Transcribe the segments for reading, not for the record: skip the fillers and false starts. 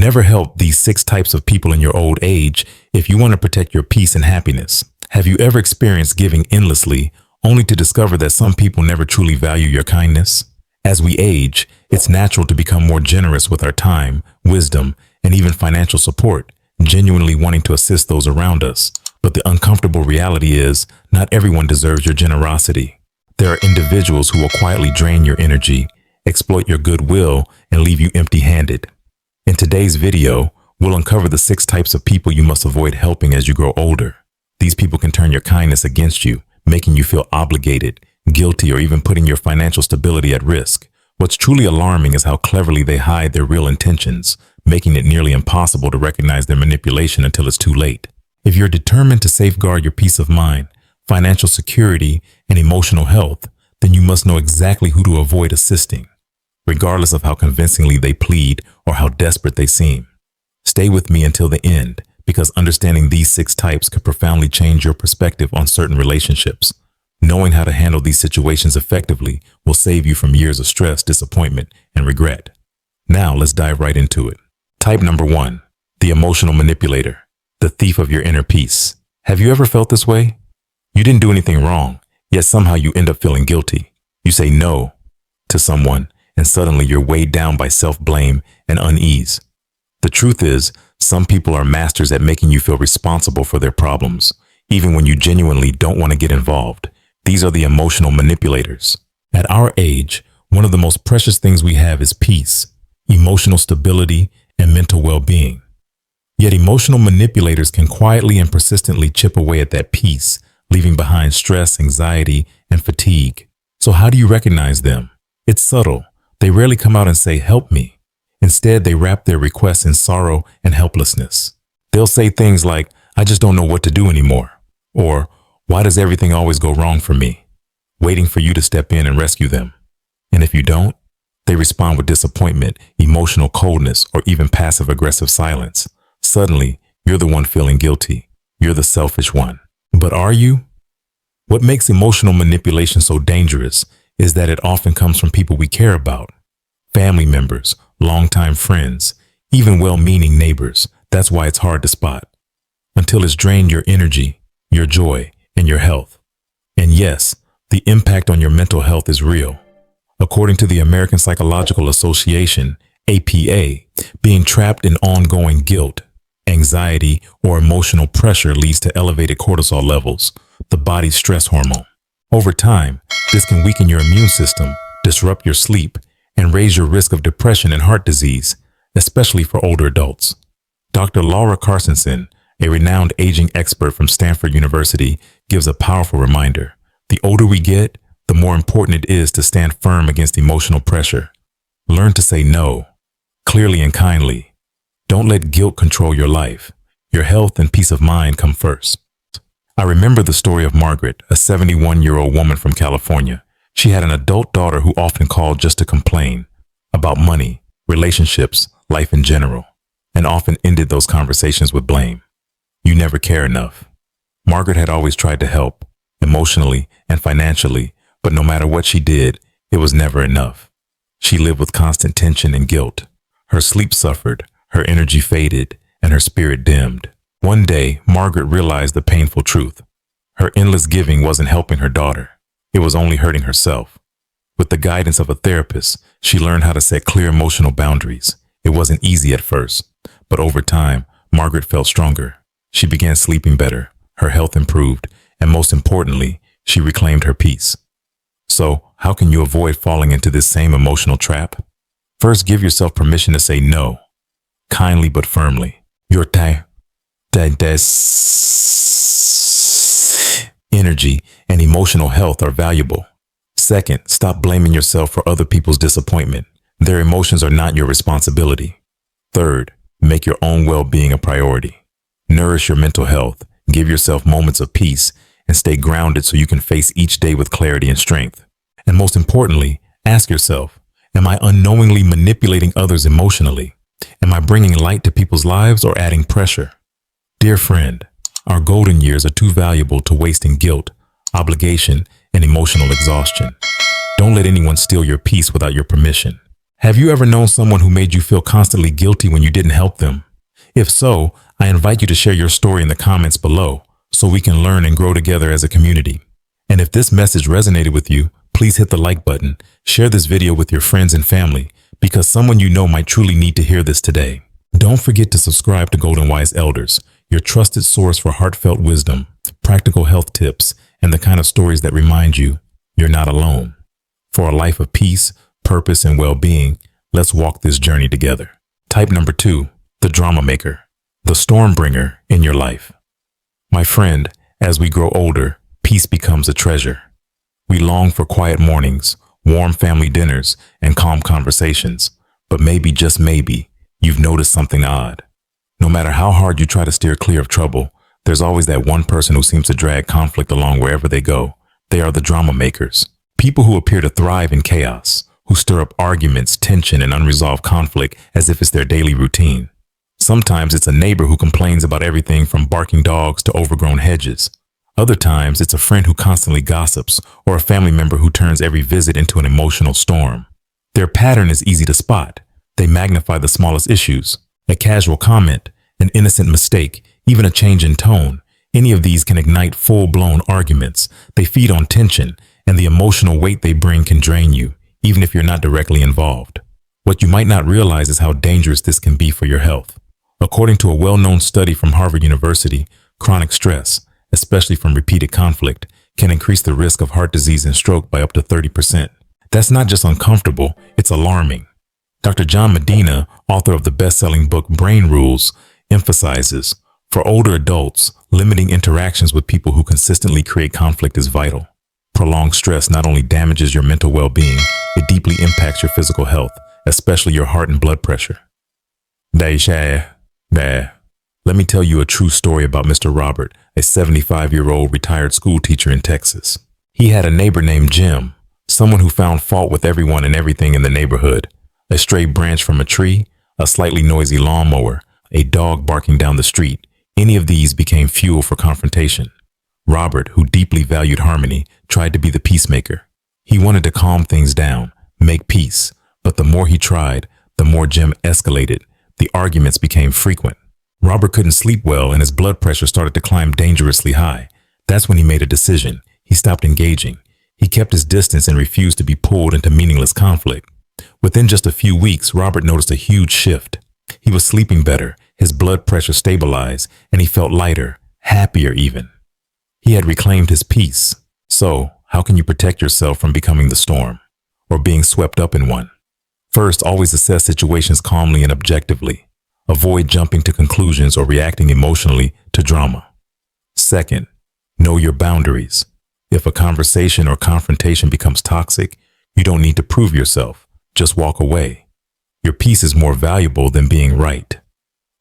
Never help these 6 types of people in your old age if you want to protect your peace and happiness. Have you ever experienced giving endlessly only to discover that some people never truly value your kindness? As we age, it's natural to become more generous with our time, wisdom, and even financial support, genuinely wanting to assist those around us. But the uncomfortable reality is, not everyone deserves your generosity. There are individuals who will quietly drain your energy, exploit your goodwill, and leave you empty-handed. In today's video, we'll uncover the 6 types of people you must avoid helping as you grow older. These people can turn your kindness against you, making you feel obligated, guilty, or even putting your financial stability at risk. What's truly alarming is how cleverly they hide their real intentions, making it nearly impossible to recognize their manipulation until it's too late. If you're determined to safeguard your peace of mind, financial security, and emotional health, then you must know exactly who to avoid assisting, regardless of how convincingly they plead or how desperate they seem. Stay with me until the end, because understanding these 6 types could profoundly change your perspective on certain relationships. Knowing how to handle these situations effectively will save you from years of stress, disappointment, and regret. Now let's dive right into it. Type number 1, the emotional manipulator, the thief of your inner peace. Have you ever felt this way? You didn't do anything wrong, yet somehow you end up feeling guilty. You say no to someone, and suddenly you're weighed down by self-blame and unease. The truth is, some people are masters at making you feel responsible for their problems, even when you genuinely don't want to get involved. These are the emotional manipulators. At our age, one of the most precious things we have is peace, emotional stability, and mental well-being. Yet emotional manipulators can quietly and persistently chip away at that peace, leaving behind stress, anxiety, and fatigue. So how do you recognize them? It's subtle. They rarely come out and say, "Help me." Instead, they wrap their requests in sorrow and helplessness. They'll say things like, "I just don't know what to do anymore," or "Why does everything always go wrong for me?" waiting for you to step in and rescue them. And if you don't, they respond with disappointment, emotional coldness, or even passive-aggressive silence. Suddenly, you're the one feeling guilty. You're the selfish one. But are you? What makes emotional manipulation so dangerous is that it often comes from people we care about. Family members, longtime friends, even well-meaning neighbors. That's why it's hard to spot. Until it's drained your energy, your joy, and your health. And yes, the impact on your mental health is real. According to the American Psychological Association, APA, being trapped in ongoing guilt, anxiety, or emotional pressure leads to elevated cortisol levels, the body's stress hormone. Over time, this can weaken your immune system, disrupt your sleep, and raise your risk of depression and heart disease, especially for older adults. Dr. Laura Carstensen, a renowned aging expert from Stanford University, gives a powerful reminder. The older we get, the more important it is to stand firm against emotional pressure. Learn to say no, clearly and kindly. Don't let guilt control your life. Your health and peace of mind come first. I remember the story of Margaret, a 71-year-old woman from California. She had an adult daughter who often called just to complain about money, relationships, life in general, and often ended those conversations with blame. "You never care enough." Margaret had always tried to help, emotionally and financially, but no matter what she did, it was never enough. She lived with constant tension and guilt. Her sleep suffered, her energy faded, and her spirit dimmed. One day, Margaret realized the painful truth. Her endless giving wasn't helping her daughter. It was only hurting herself. With the guidance of a therapist, she learned how to set clear emotional boundaries. It wasn't easy at first, but over time, Margaret felt stronger. She began sleeping better, her health improved, and most importantly, she reclaimed her peace. So, how can you avoid falling into this same emotional trap? First, give yourself permission to say no, kindly but firmly. Your time, energy, and emotional health are valuable. Second, stop blaming yourself for other people's disappointment. Their emotions are not your responsibility. Third, make your own well-being a priority. Nourish your mental health, give yourself moments of peace, and stay grounded so you can face each day with clarity and strength. And most importantly, ask yourself, am I unknowingly manipulating others emotionally? Am I bringing light to people's lives or adding pressure? Dear friend, our golden years are too valuable to waste in guilt, obligation, and emotional exhaustion. Don't let anyone steal your peace without your permission. Have you ever known someone who made you feel constantly guilty when you didn't help them? If so, I invite you to share your story in the comments below so we can learn and grow together as a community. And if this message resonated with you, please hit the like button, share this video with your friends and family, because someone you know might truly need to hear this today. Don't forget to subscribe to Golden Wise Elders, your trusted source for heartfelt wisdom, practical health tips, and the kind of stories that remind you you're not alone. For a life of peace, purpose, and well-being, let's walk this journey together. Type number 2, the drama maker, the storm bringer in your life. My friend, as we grow older, peace becomes a treasure. We long for quiet mornings, warm family dinners, and calm conversations. But maybe, just maybe, you've noticed something odd. No matter how hard you try to steer clear of trouble, there's always that one person who seems to drag conflict along wherever they go. They are the drama makers. People who appear to thrive in chaos, who stir up arguments, tension, and unresolved conflict as if it's their daily routine. Sometimes it's a neighbor who complains about everything from barking dogs to overgrown hedges. Other times it's a friend who constantly gossips, or a family member who turns every visit into an emotional storm. Their pattern is easy to spot. They magnify the smallest issues. A casual comment, an innocent mistake, even a change in tone. Any of these can ignite full-blown arguments. They feed on tension, and the emotional weight they bring can drain you, even if you're not directly involved. What you might not realize is how dangerous this can be for your health. According to a well-known study from Harvard University, chronic stress, especially from repeated conflict, can increase the risk of heart disease and stroke by up to 30%. That's not just uncomfortable, it's alarming. Dr. John Medina, author of the best-selling book Brain Rules, emphasizes, for older adults, limiting interactions with people who consistently create conflict is vital. Prolonged stress not only damages your mental well-being, it deeply impacts your physical health, especially your heart and blood pressure. Let me tell you a true story about Mr. Robert, a 75-year-old retired school teacher in Texas. He had a neighbor named Jim, someone who found fault with everyone and everything in the neighborhood. A stray branch from a tree, a slightly noisy lawnmower, a dog barking down the street. Any of these became fuel for confrontation. Robert, who deeply valued harmony, tried to be the peacemaker. He wanted to calm things down, make peace, but the more he tried, the more Jim escalated. The arguments became frequent. Robert couldn't sleep well and his blood pressure started to climb dangerously high. That's when he made a decision. He stopped engaging. He kept his distance and refused to be pulled into meaningless conflict. Within just a few weeks, Robert noticed a huge shift. He was sleeping better, his blood pressure stabilized, and he felt lighter, happier even. He had reclaimed his peace. So, how can you protect yourself from becoming the storm or being swept up in one? First, always assess situations calmly and objectively. Avoid jumping to conclusions or reacting emotionally to drama. Second, know your boundaries. If a conversation or confrontation becomes toxic, you don't need to prove yourself. Just walk away. Your peace is more valuable than being right.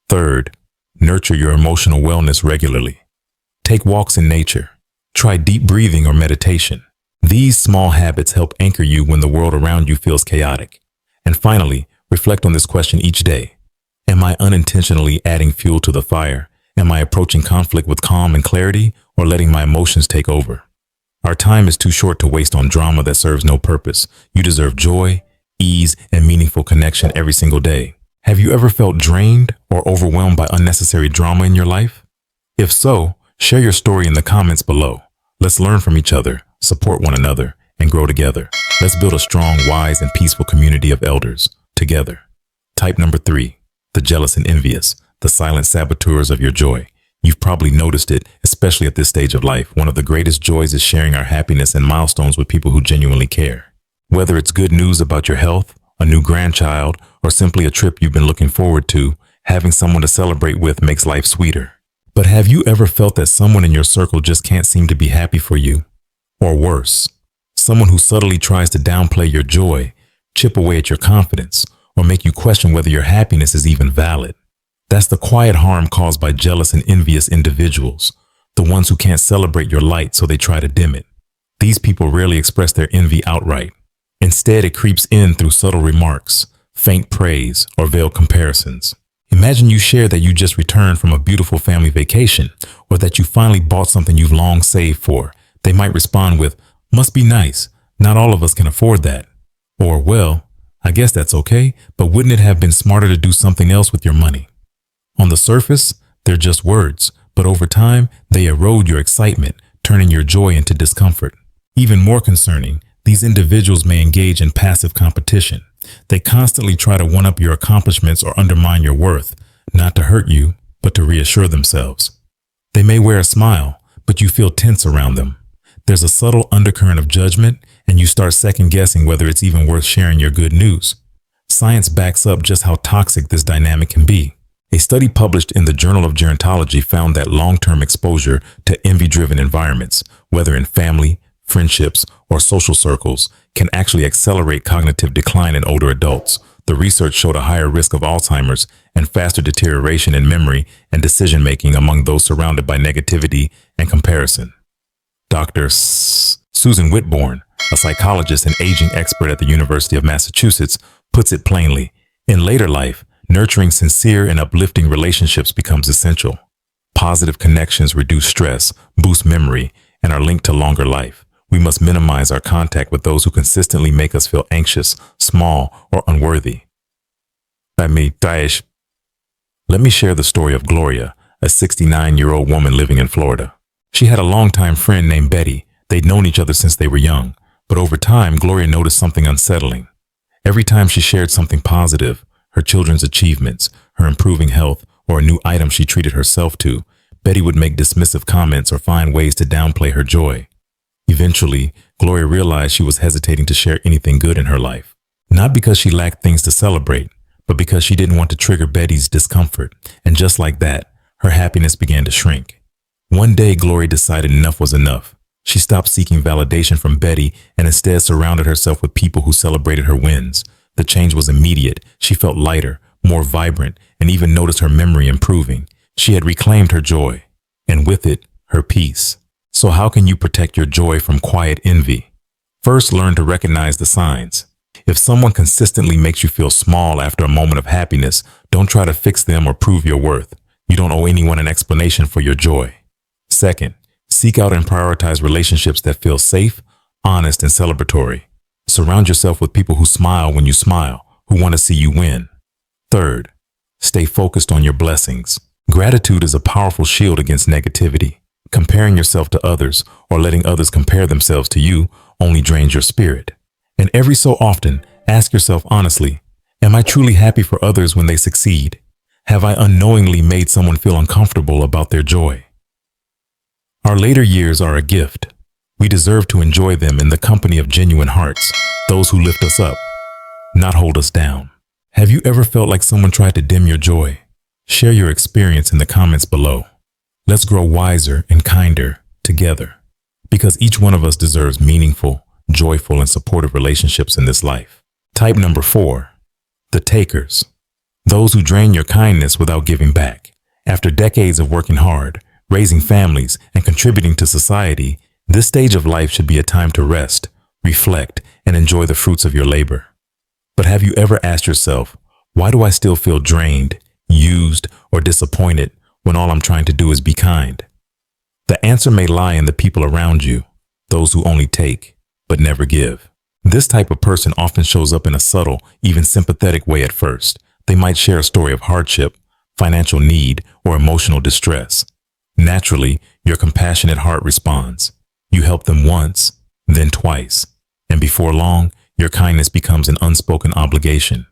Third, nurture your emotional wellness regularly. Take walks in nature. Try deep breathing or meditation. These small habits help anchor you when the world around you feels chaotic. And finally, reflect on this question each day. Am I unintentionally adding fuel to the fire? Am I approaching conflict with calm and clarity, or letting my emotions take over? Our time is too short to waste on drama that serves no purpose. You deserve joy, ease, and meaningful connection every single day. Have you ever felt drained or overwhelmed by unnecessary drama in your life? If so, share your story in the comments below. Let's learn from each other, support one another, and grow together. Let's build a strong, wise, and peaceful community of elders together. Type number 3, the jealous and envious, the silent saboteurs of your joy. You've probably noticed it, especially at this stage of life. One of the greatest joys is sharing our happiness and milestones with people who genuinely care. Whether it's good news about your health, a new grandchild, or simply a trip you've been looking forward to, having someone to celebrate with makes life sweeter. But have you ever felt that someone in your circle just can't seem to be happy for you? Or worse, someone who subtly tries to downplay your joy, chip away at your confidence, or make you question whether your happiness is even valid? That's the quiet harm caused by jealous and envious individuals, the ones who can't celebrate your light so they try to dim it. These people rarely express their envy outright. Instead, it creeps in through subtle remarks, faint praise, or veiled comparisons. Imagine you share that you just returned from a beautiful family vacation, or that you finally bought something you've long saved for. They might respond with, "Must be nice. Not all of us can afford that." Or, "Well, I guess that's okay, but wouldn't it have been smarter to do something else with your money? On the surface, they're just words, but over time, they erode your excitement, turning your joy into discomfort. Even more concerning, these individuals may engage in passive competition. They constantly try to one-up your accomplishments or undermine your worth, not to hurt you, but to reassure themselves. They may wear a smile, but you feel tense around them. There's a subtle undercurrent of judgment, and you start second-guessing whether it's even worth sharing your good news. Science backs up just how toxic this dynamic can be. A study published in the Journal of Gerontology found that long-term exposure to envy-driven environments, whether in family, friendships, or social circles, can actually accelerate cognitive decline in older adults. The research showed a higher risk of Alzheimer's and faster deterioration in memory and decision-making among those surrounded by negativity and comparison. Dr. Susan Whitbourne, a psychologist and aging expert at the University of Massachusetts, puts it plainly. In later life, nurturing sincere and uplifting relationships becomes essential. Positive connections reduce stress, boost memory, and are linked to longer life. We must minimize our contact with those who consistently make us feel anxious, small, or unworthy. Let me share the story of Gloria, a 69-year-old woman living in Florida. She had a longtime friend named Betty. They'd known each other since they were young, but over time, Gloria noticed something unsettling. Every time she shared something positive, her children's achievements, her improving health, or a new item she treated herself to, Betty would make dismissive comments or find ways to downplay her joy. Eventually, Gloria realized she was hesitating to share anything good in her life, not because she lacked things to celebrate, but because she didn't want to trigger Betty's discomfort, and just like that, her happiness began to shrink. One day, Gloria decided enough was enough. She stopped seeking validation from Betty and instead surrounded herself with people who celebrated her wins. The change was immediate. She felt lighter, more vibrant, and even noticed her memory improving. She had reclaimed her joy, and with it, her peace. So how can you protect your joy from quiet envy? First, learn to recognize the signs. If someone consistently makes you feel small after a moment of happiness, don't try to fix them or prove your worth. You don't owe anyone an explanation for your joy. Second, seek out and prioritize relationships that feel safe, honest, and celebratory. Surround yourself with people who smile when you smile, who want to see you win. Third, stay focused on your blessings. Gratitude is a powerful shield against negativity. Comparing yourself to others or letting others compare themselves to you only drains your spirit. And every so often, ask yourself honestly, am I truly happy for others when they succeed? Have I unknowingly made someone feel uncomfortable about their joy? Our later years are a gift. We deserve to enjoy them in the company of genuine hearts, those who lift us up, not hold us down. Have you ever felt like someone tried to dim your joy? Share your experience in the comments below. Let's grow wiser and kinder together, because each one of us deserves meaningful, joyful, and supportive relationships in this life. Type number 4, the takers. Those who drain your kindness without giving back. After decades of working hard, raising families, and contributing to society, this stage of life should be a time to rest, reflect, and enjoy the fruits of your labor. But have you ever asked yourself, why do I still feel drained, used, or disappointed when all I'm trying to do is be kind? The answer may lie in the people around you, those who only take, but never give. This type of person often shows up in a subtle, even sympathetic way at first. They might share a story of hardship, financial need, or emotional distress. Naturally, your compassionate heart responds. You help them once, then twice, and before long, your kindness becomes an unspoken obligation.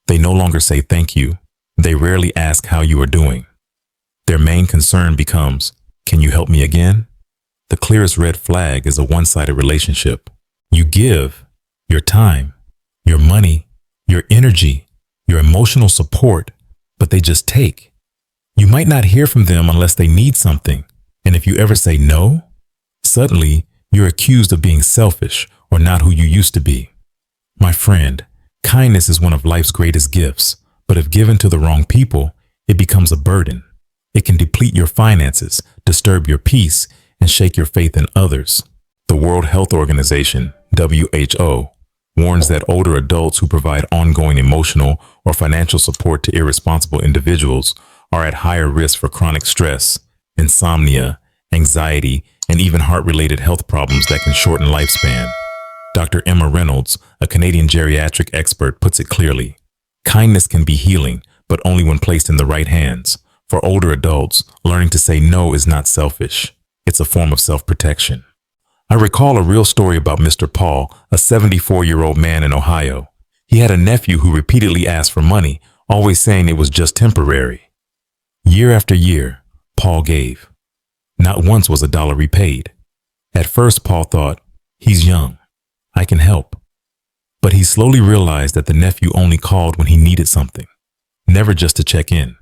They no longer say thank you. They rarely ask how you are doing. Their main concern becomes, can you help me again? The clearest red flag is a one-sided relationship. You give your time, your money, your energy, your emotional support, but they just take. You might not hear from them unless they need something. And if you ever say no, suddenly you're accused of being selfish or not who you used to be. My friend, kindness is one of life's greatest gifts, but if given to the wrong people, it becomes a burden. It can deplete your finances, disturb your peace, and shake your faith in others. The World Health Organization, WHO, warns that older adults who provide ongoing emotional or financial support to irresponsible individuals are at higher risk for chronic stress, insomnia, anxiety, and even heart-related health problems that can shorten lifespan. Dr. Emma Reynolds, a Canadian geriatric expert, puts it clearly. Kindness can be healing, but only when placed in the right hands. For older adults, learning to say no is not selfish. It's a form of self-protection. I recall a real story about Mr. Paul, a 74-year-old man in Ohio. He had a nephew who repeatedly asked for money, always saying it was just temporary. Year after year, Paul gave. Not once was a dollar repaid. At first, Paul thought, he's young. I can help. But he slowly realized that the nephew only called when he needed something, never just to check in.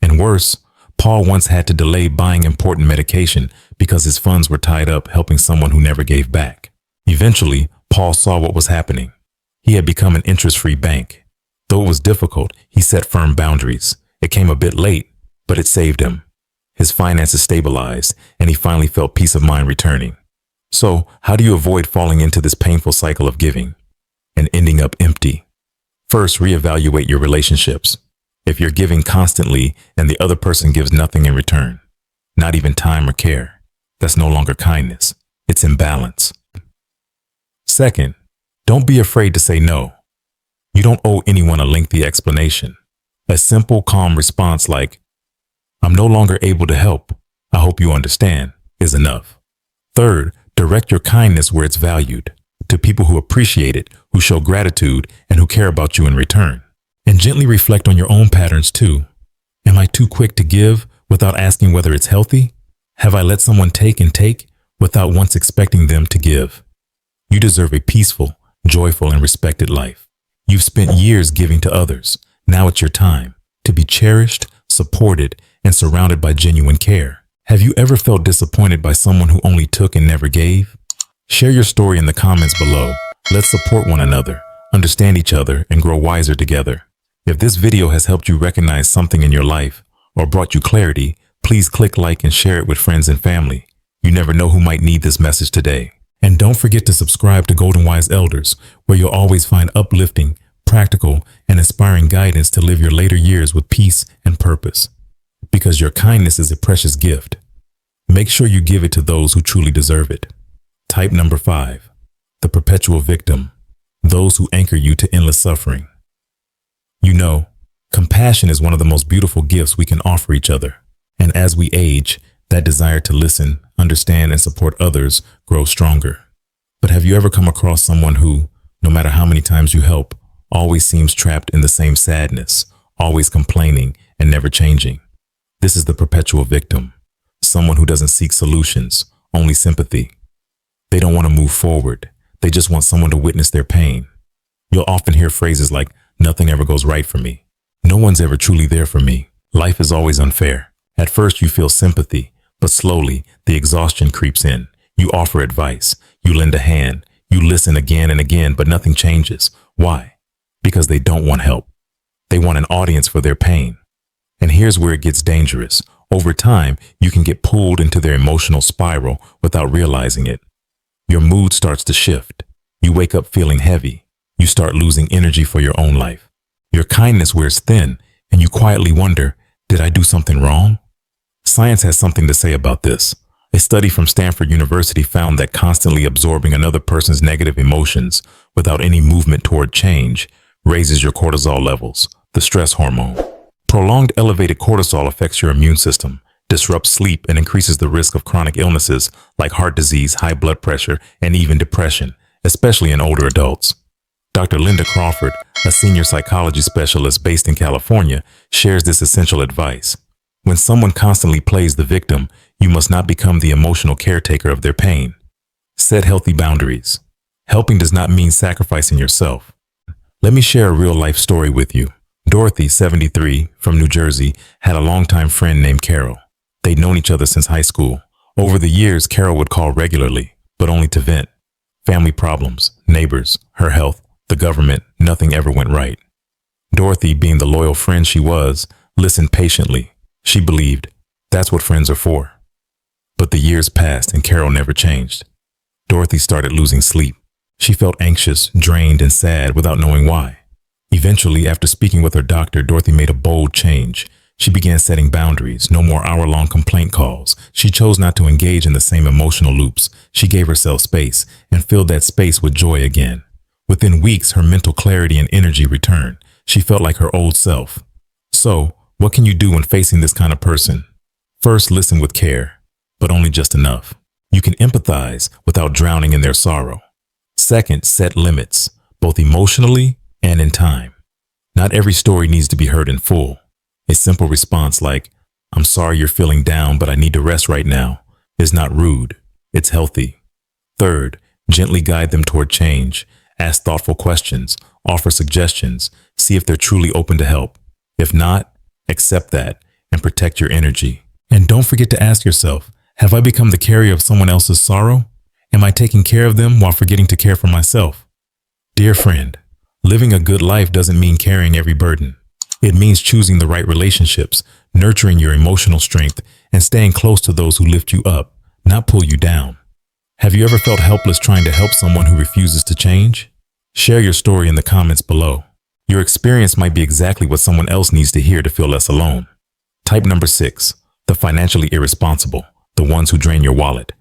And worse, Paul once had to delay buying important medication because his funds were tied up helping someone who never gave back. Eventually, Paul saw what was happening. He had become an interest-free bank. Though it was difficult, he set firm boundaries. It came a bit late, but it saved him. His finances stabilized, and he finally felt peace of mind returning. So, how do you avoid falling into this painful cycle of giving and ending up empty? First, reevaluate your relationships. If you're giving constantly and the other person gives nothing in return, not even time or care, that's no longer kindness. It's imbalance. Second, don't be afraid to say no. You don't owe anyone a lengthy explanation. A simple, calm response like, "I'm no longer able to help. I hope you understand," is enough. Third, direct your kindness where it's valued, to people who appreciate it, who show gratitude, and who care about you in return. And gently reflect on your own patterns too. Am I too quick to give without asking whether it's healthy? Have I let someone take and take without once expecting them to give? You deserve a peaceful, joyful, and respected life. You've spent years giving to others. Now it's your time to be cherished, supported, and surrounded by genuine care. Have you ever felt disappointed by someone who only took and never gave? Share your story in the comments below. Let's support one another, understand each other, and grow wiser together. If this video has helped you recognize something in your life or brought you clarity, please click like and share it with friends and family. You never know who might need this message today. And don't forget to subscribe to Golden Wise Elders, where you'll always find uplifting, practical, and inspiring guidance to live your later years with peace and purpose. Because your kindness is a precious gift. Make sure you give it to those who truly deserve it. Type number 5, the perpetual victim, those who anchor you to endless suffering. You know, compassion is one of the most beautiful gifts we can offer each other. And as we age, that desire to listen, understand, and support others grows stronger. But have you ever come across someone who, no matter how many times you help, always seems trapped in the same sadness, always complaining and never changing? This is the perpetual victim, someone who doesn't seek solutions, only sympathy. They don't want to move forward. They just want someone to witness their pain. You'll often hear phrases like, "Nothing ever goes right for me. No one's ever truly there for me. Life is always unfair." At first you feel sympathy, but slowly the exhaustion creeps in. You offer advice, you lend a hand, you listen again and again, but nothing changes. Why? Because they don't want help. They want an audience for their pain. And here's where it gets dangerous. Over time, you can get pulled into their emotional spiral without realizing it. Your mood starts to shift. You wake up feeling heavy. You start losing energy for your own life. Your kindness wears thin, and you quietly wonder, did I do something wrong? Science has something to say about this. A study from Stanford University found that constantly absorbing another person's negative emotions without any movement toward change raises your cortisol levels, the stress hormone. Prolonged elevated cortisol affects your immune system, disrupts sleep, and increases the risk of chronic illnesses like heart disease, high blood pressure, and even depression, especially in older adults. Dr. Linda Crawford, a senior psychology specialist based in California, shares this essential advice. When someone constantly plays the victim, you must not become the emotional caretaker of their pain. Set healthy boundaries. Helping does not mean sacrificing yourself. Let me share a real-life story with you. Dorothy, 73, from New Jersey, had a longtime friend named Carol. They'd known each other since high school. Over the years, Carol would call regularly, but only to vent. Family problems, neighbors, her health, the government, nothing ever went right. Dorothy, being the loyal friend she was, listened patiently. She believed, that's what friends are for. But the years passed and Carol never changed. Dorothy started losing sleep. She felt anxious, drained, and sad without knowing why. Eventually, after speaking with her doctor, Dorothy made a bold change. She began setting boundaries, no more hour-long complaint calls. She chose not to engage in the same emotional loops. She gave herself space and filled that space with joy again. Within weeks, her mental clarity and energy returned. She felt like her old self. So, what can you do when facing this kind of person? First, listen with care, but only just enough. You can empathize without drowning in their sorrow. Second, set limits, both emotionally and in time. Not every story needs to be heard in full. A simple response like, "I'm sorry you're feeling down, but I need to rest right now," is not rude. It's healthy. Third, gently guide them toward change. Ask thoughtful questions, offer suggestions, see if they're truly open to help. If not, accept that and protect your energy. And don't forget to ask yourself, have I become the carrier of someone else's sorrow? Am I taking care of them while forgetting to care for myself? Dear friend, living a good life doesn't mean carrying every burden. It means choosing the right relationships, nurturing your emotional strength, and staying close to those who lift you up, not pull you down. Have you ever felt helpless trying to help someone who refuses to change? Share your story in the comments below. Your experience might be exactly what someone else needs to hear to feel less alone. Type number 6, the financially irresponsible, the ones who drain your wallet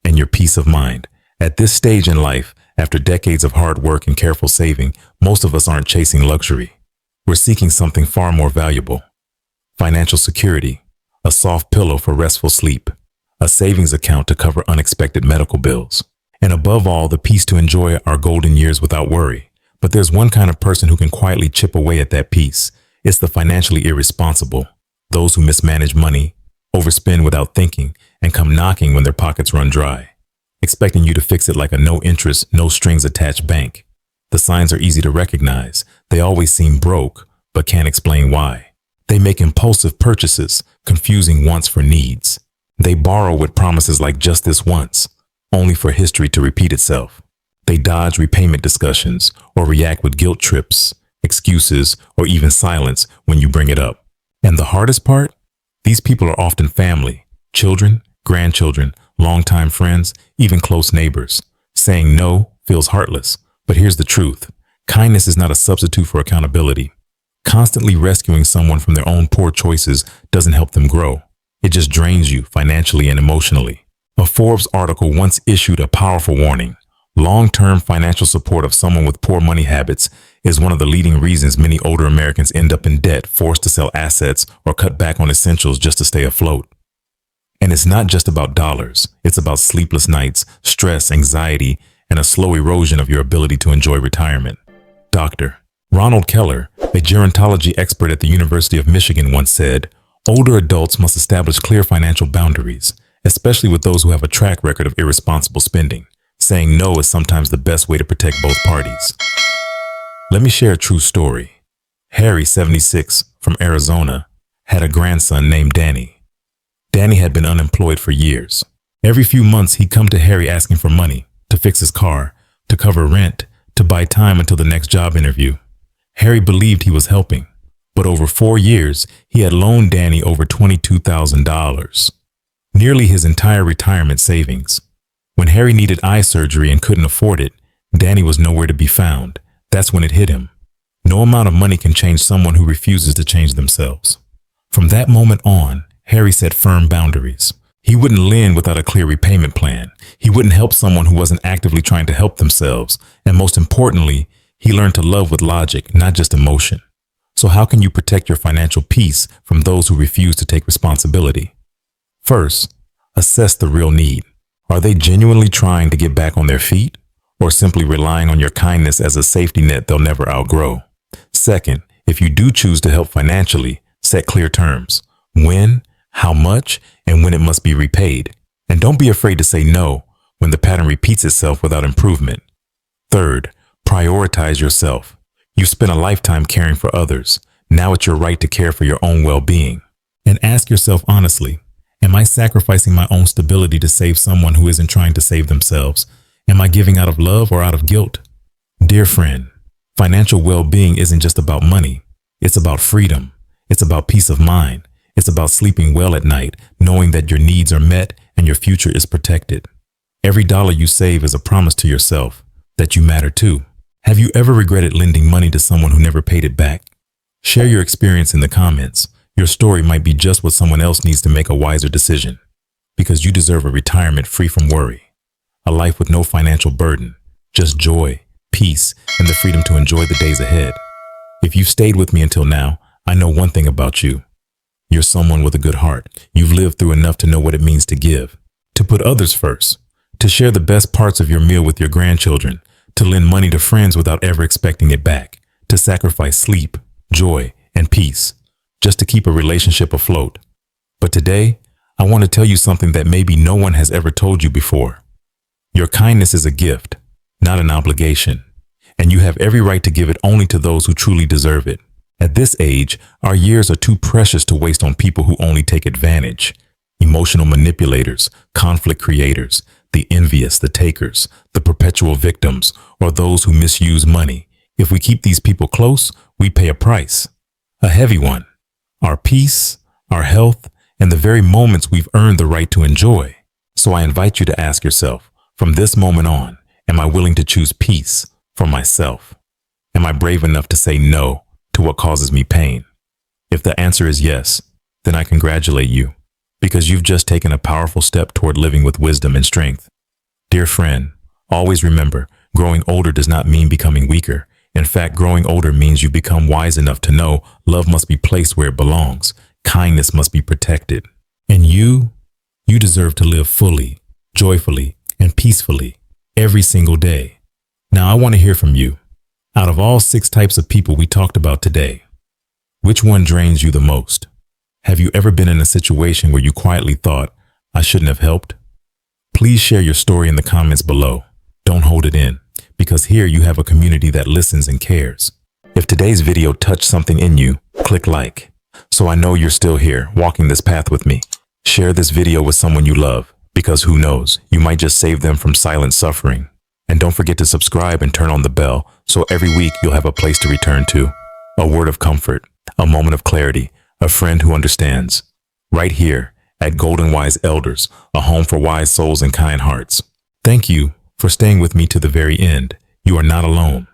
and your peace of mind. At this stage in life, after decades of hard work and careful saving, most of us aren't chasing luxury. We're seeking something far more valuable. Financial security, a soft pillow for restful sleep, a savings account to cover unexpected medical bills, and above all, the peace to enjoy our golden years without worry. But there's one kind of person who can quietly chip away at that peace. It's the financially irresponsible, those who mismanage money, overspend without thinking, and come knocking when their pockets run dry, expecting you to fix it like a no-interest, no-strings-attached bank. The signs are easy to recognize. They always seem broke, but can't explain why. They make impulsive purchases, confusing wants for needs. They borrow with promises like just this once, only for history to repeat itself. They dodge repayment discussions or react with guilt trips, excuses, or even silence when you bring it up. And the hardest part? These people are often family, children, grandchildren, longtime friends, even close neighbors. Saying no feels heartless. But here's the truth. Kindness is not a substitute for accountability. Constantly rescuing someone from their own poor choices doesn't help them grow. It just drains you financially and emotionally. A Forbes article once issued a powerful warning. Long-term financial support of someone with poor money habits is one of the leading reasons many older Americans end up in debt, forced to sell assets or cut back on essentials just to stay afloat. And it's not just about dollars. It's about sleepless nights, stress, anxiety, and a slow erosion of your ability to enjoy retirement. Dr. Ronald Keller, a gerontology expert at the University of Michigan, once said, "Older adults must establish clear financial boundaries, especially with those who have a track record of irresponsible spending. Saying no is sometimes the best way to protect both parties." Let me share a true story. Harry, 76, from Arizona, had a grandson named Danny. Danny had been unemployed for years. Every few months, he'd come to Harry asking for money to fix his car, to cover rent, to buy time until the next job interview. Harry believed he was helping, but over 4 years, he had loaned Danny over $22,000, nearly his entire retirement savings. When Harry needed eye surgery and couldn't afford it, Danny was nowhere to be found. That's when it hit him. No amount of money can change someone who refuses to change themselves. From that moment on, Harry set firm boundaries. He wouldn't lend without a clear repayment plan. He wouldn't help someone who wasn't actively trying to help themselves. And most importantly, he learned to love with logic, not just emotion. So how can you protect your financial peace from those who refuse to take responsibility? First, assess the real need. Are they genuinely trying to get back on their feet, or simply relying on your kindness as a safety net they'll never outgrow? Second, if you do choose to help financially, set clear terms. When, how much, and when it must be repaid. And don't be afraid to say no when the pattern repeats itself without improvement. Third, prioritize yourself. You spent a lifetime caring for others. Now it's your right to care for your own well-being. And ask yourself honestly, am I sacrificing my own stability to save someone who isn't trying to save themselves? Am I giving out of love or out of guilt? Dear friend, financial well-being isn't just about money. It's about freedom. It's about peace of mind. It's about sleeping well at night, knowing that your needs are met and your future is protected. Every dollar you save is a promise to yourself that you matter too. Have you ever regretted lending money to someone who never paid it back? Share your experience in the comments. Your story might be just what someone else needs to make a wiser decision, because you deserve a retirement free from worry, a life with no financial burden, just joy, peace, and the freedom to enjoy the days ahead. If you've stayed with me until now, I know one thing about you. You're someone with a good heart. You've lived through enough to know what it means to give, to put others first, to share the best parts of your meal with your grandchildren, to lend money to friends without ever expecting it back, to sacrifice sleep, joy, and peace, just to keep a relationship afloat. But today, I want to tell you something that maybe no one has ever told you before. Your kindness is a gift, not an obligation, and you have every right to give it only to those who truly deserve it. At this age, our years are too precious to waste on people who only take advantage. Emotional manipulators, conflict creators, the envious, the takers, the perpetual victims, or those who misuse money. If we keep these people close, we pay a price, a heavy one. Our peace, our health, and the very moments we've earned the right to enjoy. So I invite you to ask yourself, from this moment on, am I willing to choose peace for myself? Am I brave enough to say no to what causes me pain? If the answer is yes, then I congratulate you, because you've just taken a powerful step toward living with wisdom and strength. Dear friend, always remember, growing older does not mean becoming weaker. In fact, growing older means you become wise enough to know love must be placed where it belongs, kindness must be protected. And you deserve to live fully, joyfully, and peacefully every single day. Now I want to hear from you. Out of all 6 types of people we talked about today, which one drains you the most? Have you ever been in a situation where you quietly thought, I shouldn't have helped? Please share your story in the comments below. Don't hold it in, because here you have a community that listens and cares. If today's video touched something in you, click like, so I know you're still here, walking this path with me. Share this video with someone you love, because who knows, you might just save them from silent suffering. And don't forget to subscribe and turn on the bell, so every week you'll have a place to return to. A word of comfort, a moment of clarity, a friend who understands. Right here at Golden Wise Elders, a home for wise souls and kind hearts. Thank you for staying with me to the very end. You are not alone.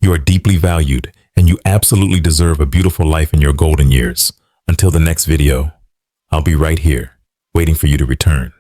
You are deeply valued, and you absolutely deserve a beautiful life in your golden years. Until the next video, I'll be right here, waiting for you to return.